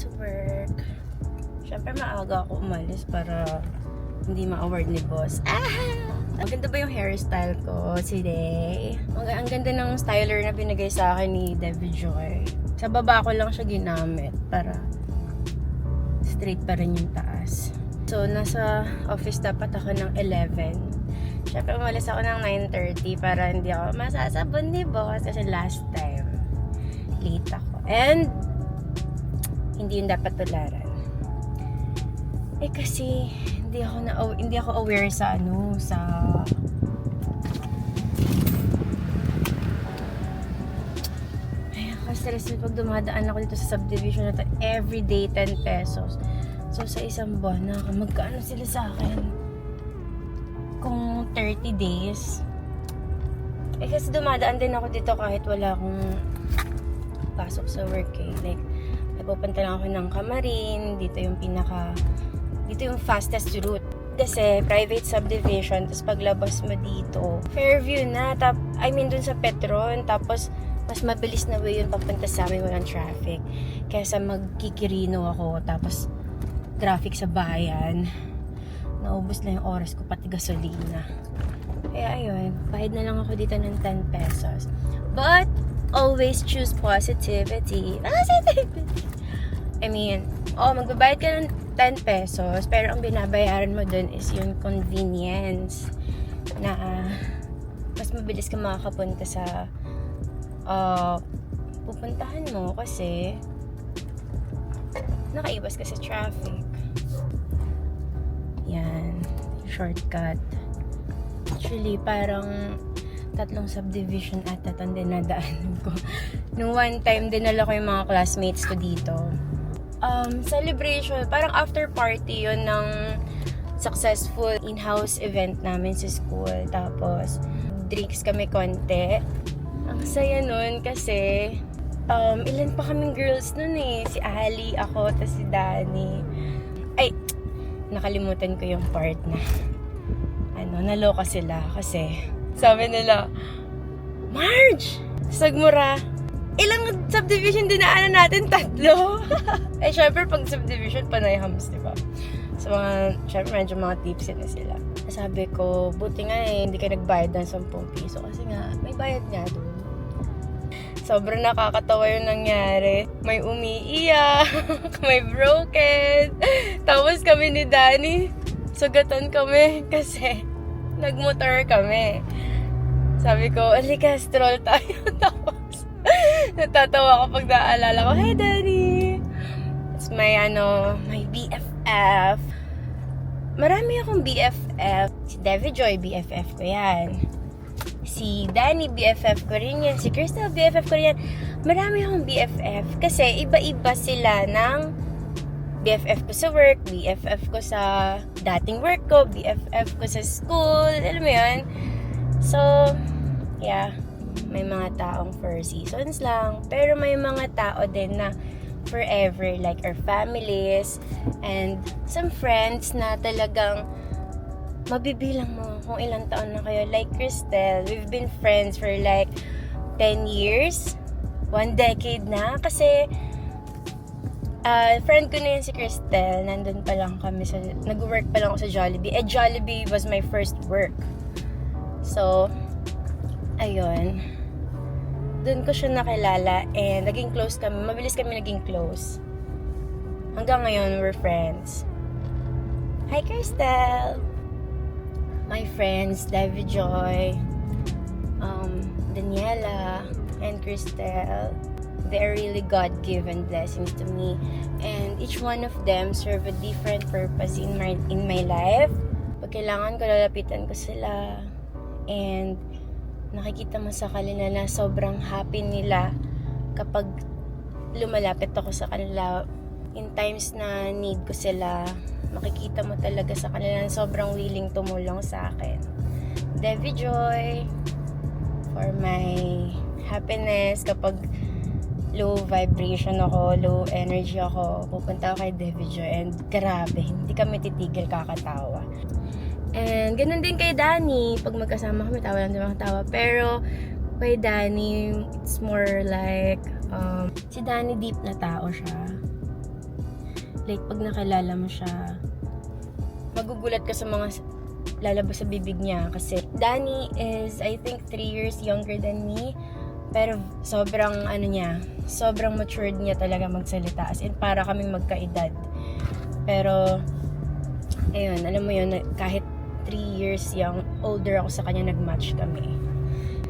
to work. Siyempre maaga ako umalis para hindi ma-award ni boss. Maganda ba yung hairstyle ko today? Ang ganda ng styler na binigay sa akin ni Devi Joy. Sa baba ko lang siya ginamit para straight pa rin yung taas. So, nasa office dapat ako ng 11. Siyempre, umalis ako ng 9:30 para hindi ako masasabon ni boss kasi last time, late ako. And, hindi yun dapat tularan. Kasi, hindi ako aware sa stress pag dumadaan ako dito sa subdivision na to, everyday 10 pesos. So, sa isang buwan, magkano sila sa akin? Kung 30 days. Kasi dumadaan din ako dito kahit wala akong pasok sa work Like, napupunta lang ako ng Camarin. Dito yung fastest route. Kasi, private subdivision. Tapos, paglabas mo dito, Fairview na. Dun sa Petron. Tapos, mas mabilis na way yun papunta sa amin, walang traffic. Kaysa magkikirino ako, tapos traffic sa bayan. Naubos na yung oras ko, pati gasolina. Kaya ayun, bayad na lang ako dito ng 10 pesos. But, always choose positivity. Magbabayad ka ng 10 pesos, pero ang binabayaran mo dun is yung convenience na mas mabilis ka makakapunta sa pupuntahan mo kasi nakaiwas ka sa traffic. Yan, shortcut. Actually, parang 3 subdivision ata ang dinadaanan ko. Nung one time, dinala ko yung mga classmates ko dito. Celebration, parang after party yun ng successful in-house event namin sa school. Tapos, drinks kami konti. Ang saya nun kasi ilan pa kaming girls nun si Ali, ako, tas si Dani. Nakalimutan ko yung part na naloka sila kasi sabi nila, Marge! Sagmura, ilang subdivision dinaanan natin? 3. Syempre pag subdivision, panay hams, diba? So syempre medyo mga tipsy na sila. Sabi ko, buti nga hindi ka nagbayad ng 10 piso kasi nga, may bayad nga doon. Sobrang nakakatawa yung nangyari. May umiiyak, may broken. Tapos kami ni Danny, sugatan kami kasi nagmotor kami. Sabi ko, alika, stroll tayo. Tapos, natatawa ko pag naalala ko, hey Danny! Tapos may BFF. Marami akong BFF. Si Devi Joy, BFF ko yan. Si Danny, BFF ko rin yan. Si Crystal, BFF ko rin yan. Marami akong BFF. Kasi iba-iba sila ng BFF ko sa work, BFF ko sa dating work ko, BFF ko sa school. Alam mo yun? So, yeah. May mga taong for seasons lang. Pero may mga tao din na forever. Like our families and some friends na talagang mabibilang mo kung ilang taon na kayo. Like Cristel, we've been friends for like 10 years. 1 decade na. Kasi, friend ko na yun si Cristel. Nandun pa lang kami nag-work pa lang ako sa Jollibee. Jollibee was my first work. So, ayun. Doon ko siya nakilala and naging close kami. Mabilis kami naging close. Hanggang ngayon, we're friends. Hi, Cristel! My friends, Devi Joy, Daniela, and Cristel, they're really God-given blessings to me. And each one of them serve a different purpose in my life. Pag kailangan ko, lalapitan ko sila. And nakikita mo sa kanila na sobrang happy nila kapag lumalapit ako sa kanila. In times na need ko sila, makikita mo talaga sa kanila na sobrang willing tumulong sa akin. Devi Joy, for my happiness, kapag low vibration ako, low energy ako, pupunta ako kay Devi Joy and grabe, hindi kami titigil kakatawa. And ganun din kay Danny, pag magkasama kami, tawa lang din tawa. Pero kay Danny, it's more like, si Danny deep na tao siya. like pag nakilala mo siya, magugulat ka sa mga lalabas sa bibig niya. Kasi Danny is, I think, 3 years younger than me. Pero sobrang sobrang matured niya talaga magsalita. As in, para kaming magkaedad. Pero, ayun, alam mo yun, kahit 3 years older ako sa kanya, nag-match kami.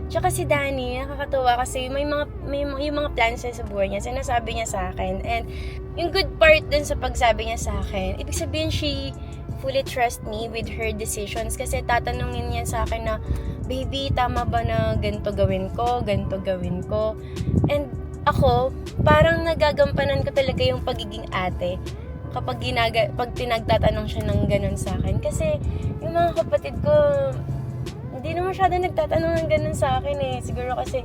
Tsaka si Danny, nakakatuwa kasi yung mga plans niya sa buhay niya, sinasabi niya sa akin. And yung good part dun sa pagsabi niya sa akin, ibig sabihin she fully trust me with her decisions. Kasi tatanungin niya sa akin na, baby, tama ba na ganito gawin ko? And ako, parang nagagampanan ko talaga yung pagiging ate kapag pag pinagtatanong siya ng ganun sa akin. Kasi yung mga kapatid ko, hindi na masyado nagtatanong ng ganun sa akin eh. Siguro kasi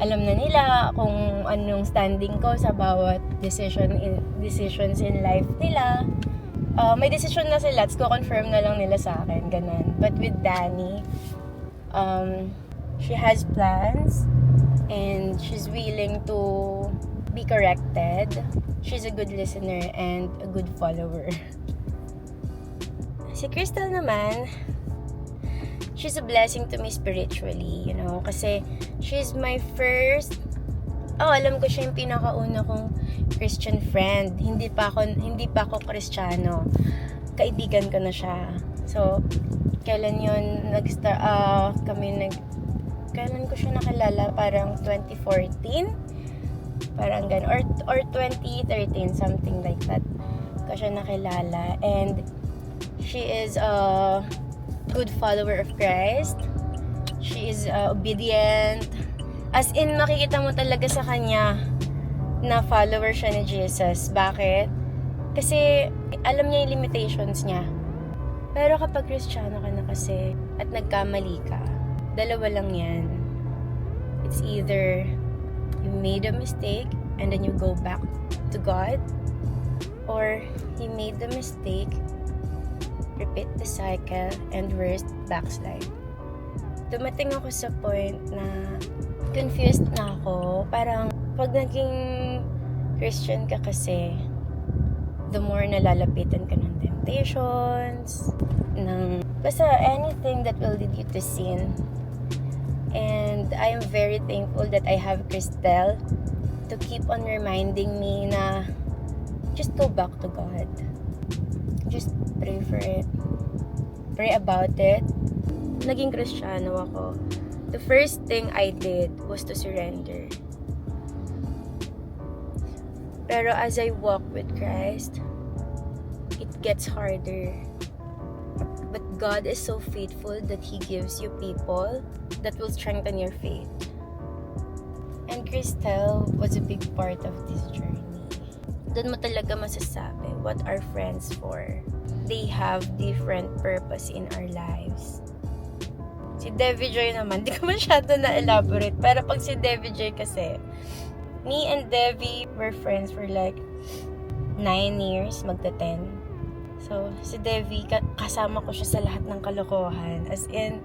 alam na nila kung anong standing ko sa bawat decisions in life nila. May decision na sila, confirm na lang nila sa akin, ganun. But with Danny, she has plans and she's willing to be corrected. She's a good listener and a good follower. Si Crystal naman, she's a blessing to me spiritually, you know, kasi she's my first, alam ko siya yung pinakauna kong Christian friend. Hindi pa ako Kristiyano. Kaibigan ko na siya. So, kailan yun kailan ko siya nakilala? Parang 2014? Parang ganun. Or 2013, something like that. Ko siya nakilala. And she is a good follower of Christ. She is obedient. As in, makikita mo talaga sa kanya na follower siya ni Jesus. Bakit? Kasi alam niya yung limitations niya. Pero kapag Kristiyano ka na kasi at nagkamali ka, dalawa lang yan. It's either you made a mistake and then you go back to God, or you made the mistake, repeat the cycle, and worst, backslide. Dumating ako sa point na confused na ako. Parang pag naging Christian ka kasi, the more nalalapitan ka ng temptations, basta anything that will lead you to sin. And I'm very thankful that I have Crystal to keep on reminding me na just go back to God. Just pray for it. Pray about it. Naging Kristiyano ako. The first thing I did was to surrender. Pero as I walk with Christ, it gets harder. But God is so faithful that He gives you people that will strengthen your faith. And Crystal was a big part of this journey. Doon mo talaga masasabi what are friends for. They have different purpose in our lives. Si Devi Joy naman, di ko masyado na-elaborate. Pero pag si Devi Joy kasi, me and Devi were friends for like 9 years, magta-10. So, si Devi, kasama ko siya sa lahat ng kalokohan. As in,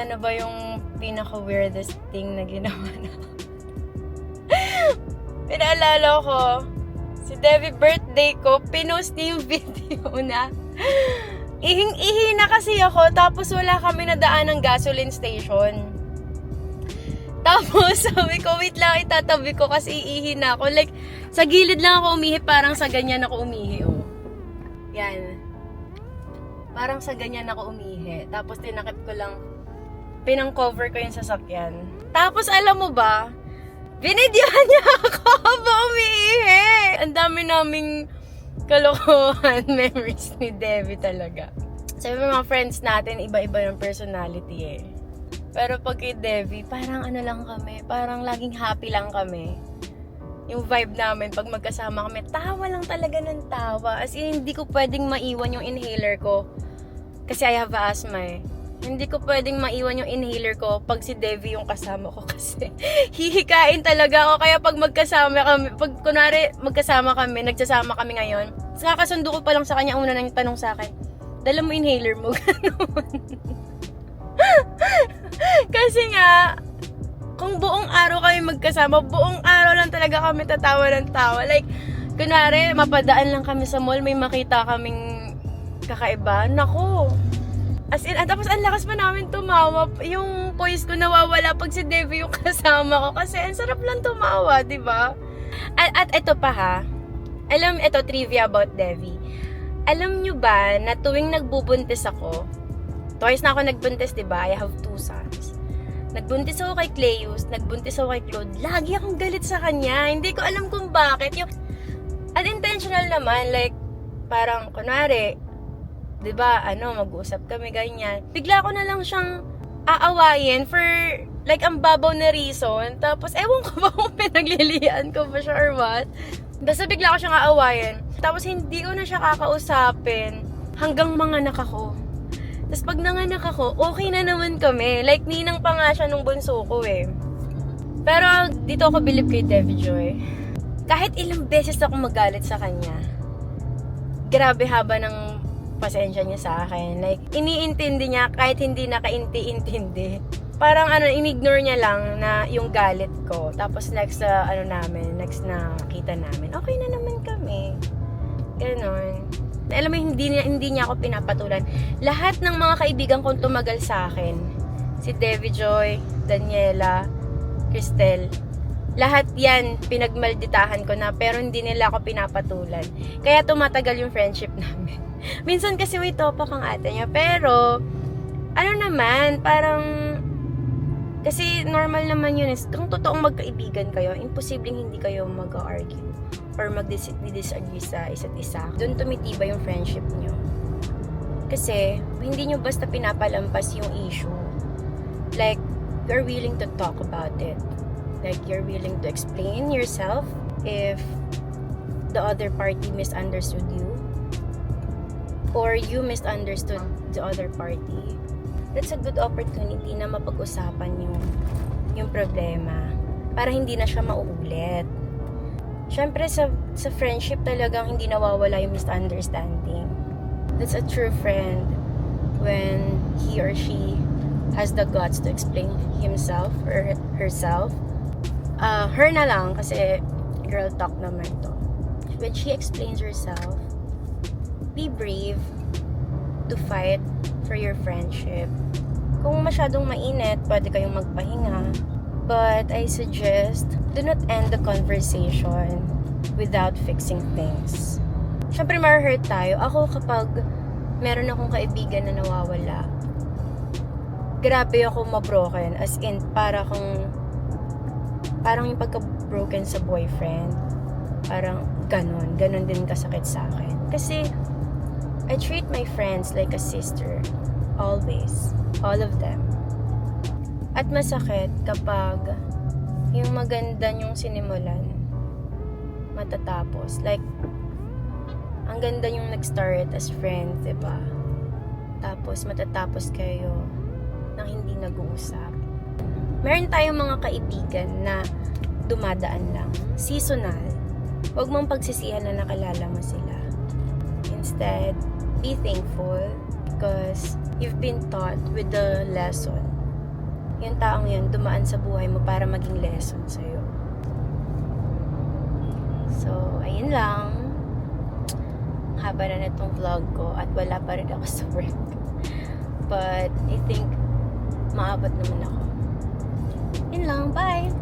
ano ba yung pinaka-weirdest thing na ginawa na? Pinaalala ko, si Devi birthday ko, pinost niya yung video na ihing-ihi na kasi ako, tapos wala kami nadaan ng gasoline station. Tapos, sabi ko, wait lang, itatabi ko kasi iihi na ako. Like, sa gilid lang ako umihi, parang sa ganyan ako umihi, oh. Yan. Parang sa ganyan ako umihi. Tapos, tinakip ko lang, pinang-cover ko yung sasakyan. Tapos, alam mo ba, binidyohan niya ako habang umiihi. Ang dami naming kalokohan memories ni Devi talaga. Sabi mga friends natin, iba-iba yung personality eh. Pero pag kay Devi, parang ano lang kami, parang laging happy lang kami. Yung vibe namin, pag magkasama kami, tawa lang talaga ng tawa. As in, hindi ko pwedeng maiwan yung inhaler ko. Kasi I have asthma eh. Hindi ko pwedeng maiwan yung inhaler ko pag si Devi yung kasama ko kasi hihikain talaga ako. Kaya pag magkasama kami, pag kunwari magkasama kami, nagsasama kami ngayon, kakasundo ko pa lang sa kanya, una nang tanong sa akin, dala mo inhaler mo, gano'n. Kasi nga, kung buong araw kami magkasama, buong araw lang talaga kami tatawa ng tawa. Like, kunwari, mapadaan lang kami sa mall, may makita kaming kakaiba. Nako. As in, tapos ang lakas pa namin tumawa. Yung voice ko nawawala pag si Devi yung kasama ko. Kasi ang sarap lang tumawa, di ba? At ito pa ha. Ito trivia about Devi. Alam nyo ba na tuwing nagbubuntis ako, twice na ako nagbuntis, di ba? I have 2 sons. Nagbuntis ako kay Cleus, nagbuntis ako kay Claude. Lagi akong galit sa kanya. Hindi ko alam kung bakit. Yung unintentional naman, like, parang, kunwari, di ba, mag-uusap kami, ganyan. Bigla ko na lang siyang aawayin for, like, ang babaw na reason. Tapos, ewan ko ba kung pinaglilian ko ba siya or what. Basta bigla ko siyang aawayin. Tapos, hindi ko na siya kakausapin hanggang manganak ako. Tapos, pag nanganak ako, okay na naman kami. Like, ninang pa nga siya nung bunso ko eh. Pero, dito ako believe kay Devi Joy. Kahit ilang beses ako magalit sa kanya, grabe haba ng pasensya niya sa akin. Like, iniintindi niya kahit hindi nakainti-intindi. Parang inignore niya lang na yung galit ko. Tapos next next na kita namin, okay na naman kami. Ganon. Alam mo, hindi niya ako pinapatulan. Lahat ng mga kaibigan kong tumagal sa akin, si Devi Joy, Daniela, Cristel, lahat yan, pinagmalditahan ko na, pero hindi nila ako pinapatulan. Kaya tumatagal yung friendship namin. Minsan kasi may topak ang ate niya, pero, parang, kasi normal naman yun. Kung totoong magkaibigan kayo, imposibleng hindi kayo mag-argue or mag-disagree sa isa't isa. Doon tumitiba yung friendship nyo. Kasi, hindi nyo basta pinapalampas yung issue. Like, you're willing to talk about it. Like, you're willing to explain yourself if the other party misunderstood you or you misunderstood the other party. That's a good opportunity na mapag-usapan yung problema para hindi na siya mauulit. Siyempre, sa friendship talagang hindi nawawala yung misunderstanding. That's a true friend when he or she has the guts to explain himself or herself. Her na lang kasi girl talk naman to. When she explains herself, be brave to fight for your friendship. Kung masyadong mainit, pwede kayong magpahinga. But I suggest, do not end the conversation without fixing things. Siyempre, ma-hurt tayo. Ako kapag meron akong kaibigan na nawawala, grabe ako mabroken. As in, parang yung pagka-broken sa boyfriend, parang ganon din kasakit sa akin. Kasi, I treat my friends like a sister. Always. All of them. At masakit kapag yung maganda yung sinimulan, matatapos. Like, ang ganda yung nag-start as friends, diba? Tapos, matatapos kayo nang hindi nag-uusap. Meron tayong mga kaibigan na dumadaan lang. Seasonal. Huwag mong pagsisihan na nakilala mo sila. Instead, be thankful because you've been taught with the lesson. Yung taong yun, dumaan sa buhay mo para maging lesson sa'yo. So, ayun lang. Haba na itong vlog ko at wala pa rin ako sa work. But, I think, maabot naman ako. Yun lang, bye!